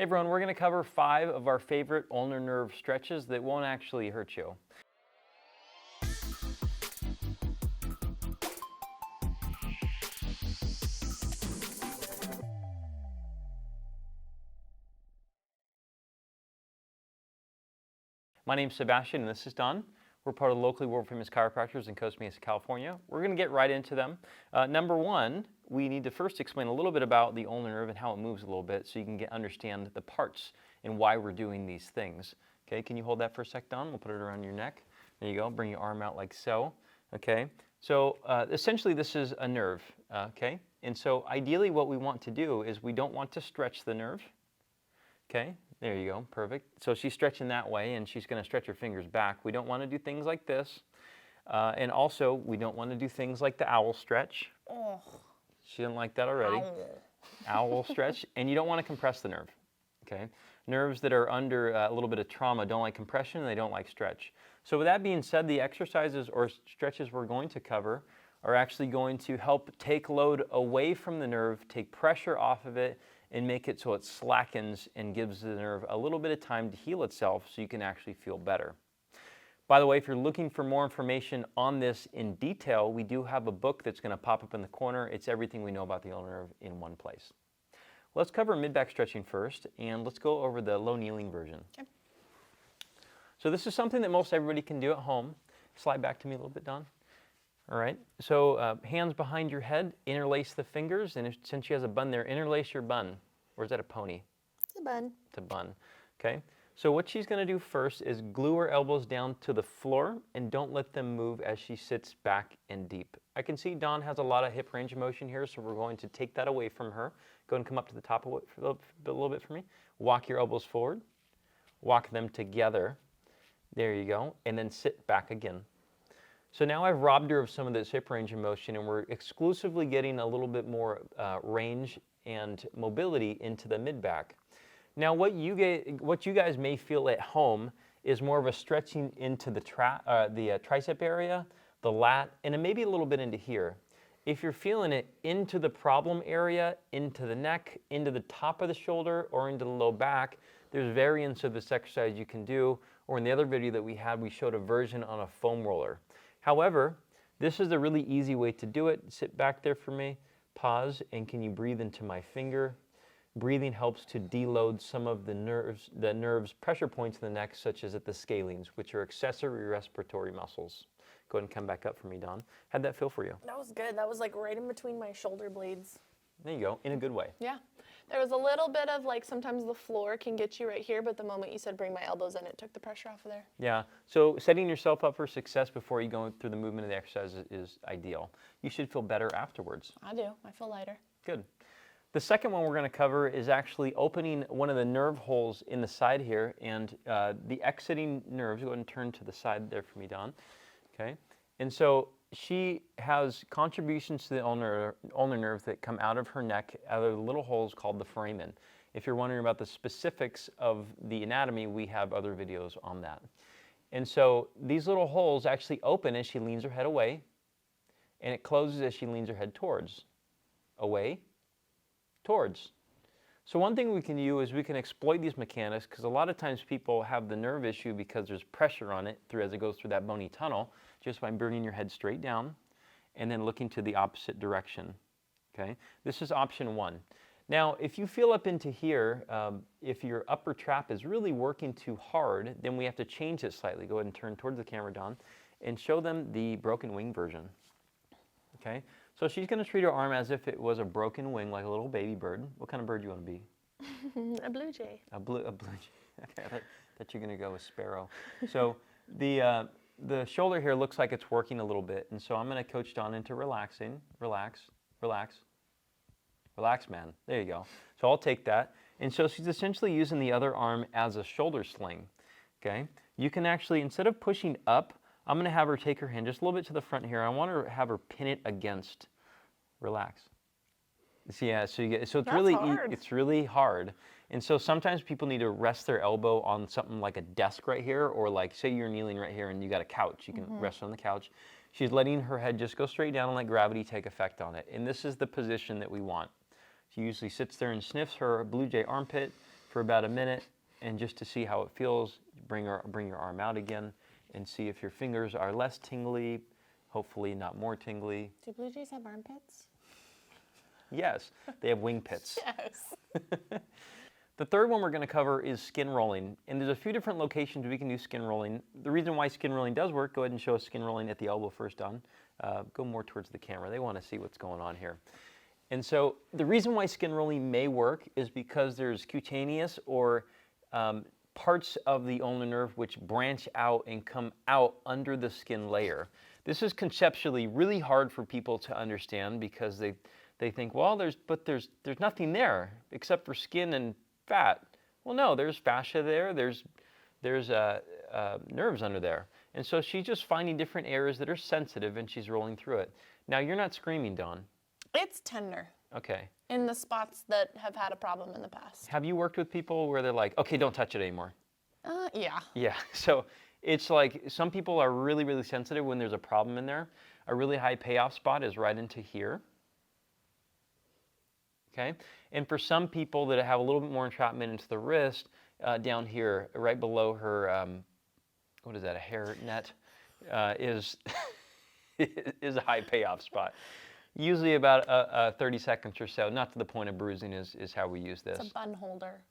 Hey everyone, we're going to cover 5 of our favorite ulnar nerve stretches that won't actually hurt you. My name's Sebastian and this is Don. We're part of the locally world-famous chiropractors in Costa Mesa, California. We're going to get right into them. Number 1, we need to first explain a little bit about the ulnar nerve and how it moves a little bit so you can understand the parts and why we're doing these things. Okay, can you hold that for a sec, Don? We'll put it around your neck. There you go. Bring your arm out like so. Okay, so essentially this is a nerve. Okay, and so ideally what we want to do is we don't want to stretch the nerve. Okay, there you go, perfect. So she's stretching that way and she's going to stretch her fingers back. We don't want to do things like this. And also, we don't want to do things like the owl stretch. Oh. She didn't like that already. Owl stretch. And you don't want to compress the nerve. Okay, nerves that are under a little bit of trauma don't like compression and they don't like stretch. So with that being said, the exercises or stretches we're going to cover are actually going to help take load away from the nerve, take pressure off of it, and make it so it slackens and gives the nerve a little bit of time to heal itself so you can actually feel better. By the way, if you're looking for more information on this in detail, we do have a book that's going to pop up in the corner. It's everything we know about the ulnar nerve in one place. Let's cover mid-back stretching first, and let's go over the low kneeling version. Okay. So this is something that most everybody can do at home. Slide back to me a little bit, Don. All right, so hands behind your head, interlace the fingers, and since she has a bun there, interlace your bun. Or is that a pony? It's a bun. It's a bun, okay? So what she's gonna do first is glue her elbows down to the floor and don't let them move as she sits back and deep. I can see Dawn has a lot of hip range of motion here, so we're going to take that away from her. Go ahead and come up to the top of it for a little bit for me. Walk your elbows forward, walk them together. There you go, and then sit back again. So now I've robbed her of some of this hip range of motion and we're exclusively getting a little bit more range and mobility into the mid-back. Now what you guys may feel at home is more of a stretching into the tricep area, the lat, and then maybe a little bit into here. If you're feeling it into the problem area, into the neck, into the top of the shoulder, or into the low back, there's variants of this exercise you can do, or in the other video that we had, we showed a version on a foam roller. However, this is a really easy way to do it. Sit back there for me, pause, and can you breathe into my finger? Breathing helps to deload some of the nerves pressure points in the neck, such as at the scalenes, which are accessory respiratory muscles. Go ahead and come back up for me, Dawn. How'd that feel for you? That was good. That was like right in between my shoulder blades. There you go, in a good way. Yeah. There was a little bit of like sometimes the floor can get you right here, but the moment you said bring my elbows in, it took the pressure off of there. Yeah, so setting yourself up for success before you go through the movement of the exercise is ideal. You should feel better afterwards. I do. I feel lighter. Good. The second one we're going to cover is actually opening one of the nerve holes in the side here, and the exiting nerves. Go ahead and turn to the side there for me, Don. Okay, and so she has contributions to the ulnar nerve that come out of her neck, out of the little holes called the foramen. If you're wondering about the specifics of the anatomy, we have other videos on that. And so these little holes actually open as she leans her head away, and it closes as she leans her head towards. Away, towards. So one thing we can do is we can exploit these mechanics, because a lot of times people have the nerve issue because there's pressure on it as it goes through that bony tunnel, just by bringing your head straight down and then looking to the opposite direction. Okay, this is option 1. Now, if you feel up into here, if your upper trap is really working too hard, then we have to change it slightly. Go ahead and turn towards the camera, Don, and show them the broken wing version. Okay, so she's going to treat her arm as if it was a broken wing, like a little baby bird. What kind of bird do you want to be? A blue jay. A blue jay. Okay, I thought you're going to go with sparrow. So the shoulder here looks like it's working a little bit, and so I'm going to coach Dawn into relaxing. Relax, relax, relax, man. There you go. So I'll take that. And so she's essentially using the other arm as a shoulder sling. Okay? You can actually, instead of pushing up, I'm going to have her take her hand just a little bit to the front here. I want to have her pin it against. Relax. So yeah, so it's really hard. And so sometimes people need to rest their elbow on something like a desk right here, or like say you're kneeling right here and you got a couch. You can rest on the couch. She's letting her head just go straight down and let gravity take effect on it. And this is the position that we want. She usually sits there and sniffs her blue jay armpit, for about a minute, and just to see how it feels, bring your arm out again and see if your fingers are less tingly, hopefully not more tingly. Do blue jays have armpits? Yes, they have wing pits. Yes. The third one we're going to cover is skin rolling, and there's a few different locations we can do skin rolling. The reason why skin rolling does work, go ahead and show us skin rolling at the elbow first, Don. Go more towards the camera. They want to see what's going on here. And so the reason why skin rolling may work is because there's cutaneous or parts of the ulnar nerve which branch out and come out under the skin layer. This is conceptually really hard for people to understand because they think, well, there's nothing there except for skin and fat. Well, no, there's fascia there. There's nerves under there. And so she's just finding different areas that are sensitive and she's rolling through it. Now, you're not screaming, Dawn. It's tender. Okay. In the spots that have had a problem in the past. Have you worked with people where they're like, okay, don't touch it anymore? Yeah. Yeah. So it's like some people are really, really sensitive when there's a problem in there. A really high payoff spot is right into here. Okay. And for some people that have a little bit more entrapment into the wrist, down here, right below her, what is that, a hair net, is is a high payoff spot. Usually about 30 seconds or so, not to the point of bruising is how we use this. It's a bun holder.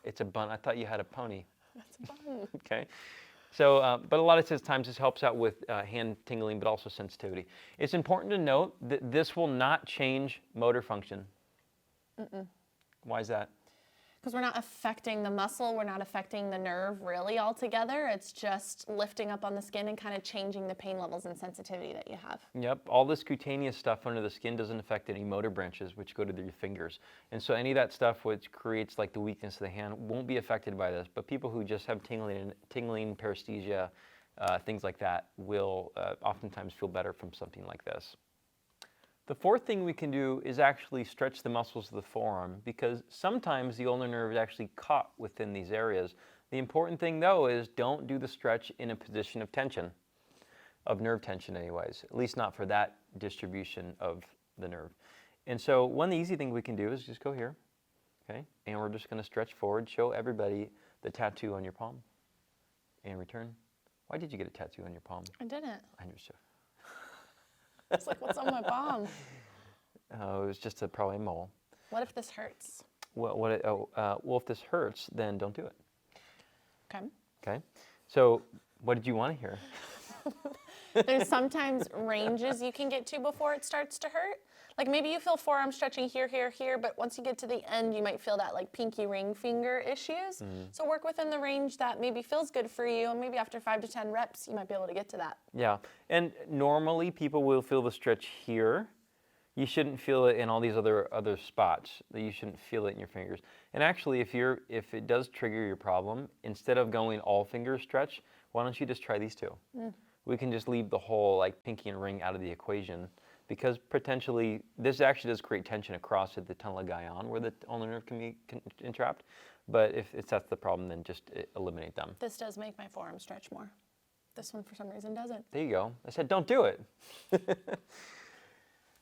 It's a bun. I thought you had a pony. That's a bun. Okay. So, but a lot of times this helps out with hand tingling, but also sensitivity. It's important to note that this will not change motor function. Mm-mm. Why is that? Because we're not affecting the muscle, we're not affecting the nerve really altogether. It's just lifting up on the skin and kind of changing the pain levels and sensitivity that you have. Yep, all this cutaneous stuff under the skin doesn't affect any motor branches, which go to your fingers. And so any of that stuff which creates like the weakness of the hand won't be affected by this. But people who just have tingling, paresthesia, things like that will oftentimes feel better from something like this. The fourth thing we can do is actually stretch the muscles of the forearm because sometimes the ulnar nerve is actually caught within these areas. The important thing though is don't do the stretch in a position of tension, of nerve tension anyways, at least not for that distribution of the nerve. And so one easy thing we can do is just go here, okay? And we're just gonna stretch forward, show everybody the tattoo on your palm, and return. Why did you get a tattoo on your palm? I didn't. I knew so. It's like, what's on my palm? Oh, it was just probably a mole. What if this hurts? Well, if this hurts, then don't do it. Okay. Okay. So, what did you want to hear? There's sometimes ranges you can get to before it starts to hurt. Like maybe you feel forearm stretching here, here, here, but once you get to the end, you might feel that like pinky ring finger issues. So work within the range that maybe feels good for you, and maybe after 5 to 10 reps, you might be able to get to that. Yeah, and normally people will feel the stretch here. You shouldn't feel it in all these other spots. You shouldn't feel it in your fingers. And actually, if it does trigger your problem, instead of going all finger stretch, why don't you just try these two? We can just leave the whole like pinky and ring out of the equation. Because potentially, this actually does create tension across at the tunnel of Guyon where the ulnar nerve can be entrapped. But if that's the problem, then just eliminate them. This does make my forearm stretch more. This one, for some reason, doesn't. There you go. I said don't do it.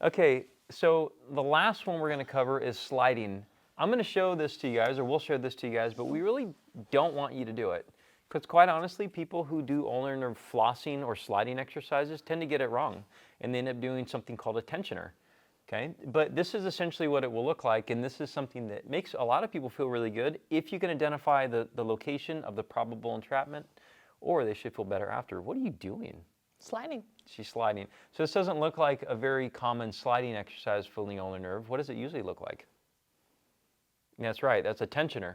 Okay, so the last one we're going to cover is sliding. I'm going to show this to you guys, or we'll show this to you guys, but we really don't want you to do it. Because quite honestly, people who do ulnar nerve flossing or sliding exercises tend to get it wrong, and they end up doing something called a tensioner. Okay, but this is essentially what it will look like, and this is something that makes a lot of people feel really good if you can identify the location of the probable entrapment, or they should feel better after. What are you doing? Sliding. She's sliding. So this doesn't look like a very common sliding exercise for the ulnar nerve. What does it usually look like? That's right, that's a tensioner.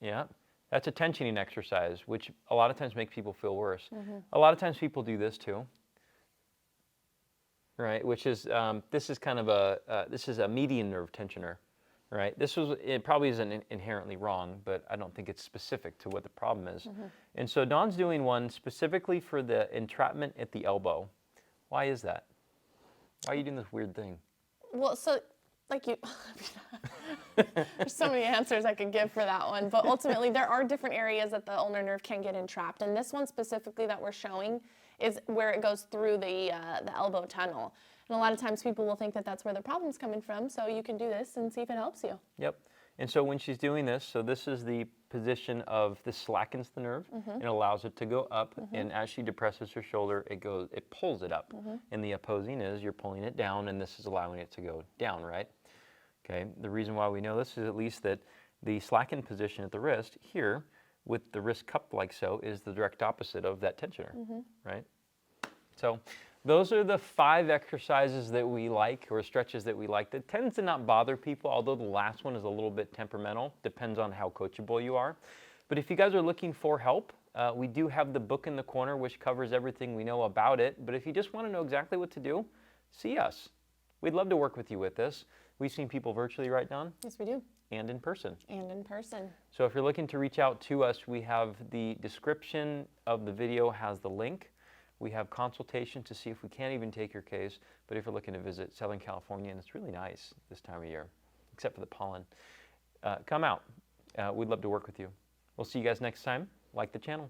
Yeah. That's a tensioning exercise, which a lot of times makes people feel worse. A lot of times people do this too, right? Which is, this is kind of this is a median nerve tensioner, right? It probably isn't inherently wrong, but I don't think it's specific to what the problem is. And so Dawn's doing one specifically for the entrapment at the elbow. Why is that? Why are you doing this weird thing? Well, so like you, there's so many answers I could give for that one, but ultimately there are different areas that the ulnar nerve can get entrapped, and this one specifically that we're showing is where it goes through the elbow tunnel. And a lot of times people will think that that's where the problem's coming from, so you can do this and see if it helps you. Yep. And so when she's doing this, so this is the position of this slackens the nerve and allows it to go up. And as she depresses her shoulder, it pulls it up. And the opposing is you're pulling it down, and this is allowing it to go down, right? Okay. The reason why we know this is at least that the slackened position at the wrist here, with the wrist cupped like so, is the direct opposite of that tensioner, right? So those are the 5 exercises that we like, or stretches that we like, that tends to not bother people, although the last one is a little bit temperamental. Depends on how coachable you are. But if you guys are looking for help, we do have the book in the corner, which covers everything we know about it. But if you just want to know exactly what to do, see us. We'd love to work with you with this. We've seen people virtually, right, Dawn? Yes, we do. And in person. And in person. So if you're looking to reach out to us, we have the description of the video has the link. We have consultation to see if we can't even take your case. But if you're looking to visit Southern California, and it's really nice this time of year, except for the pollen, come out. We'd love to work with you. We'll see you guys next time. Like the channel.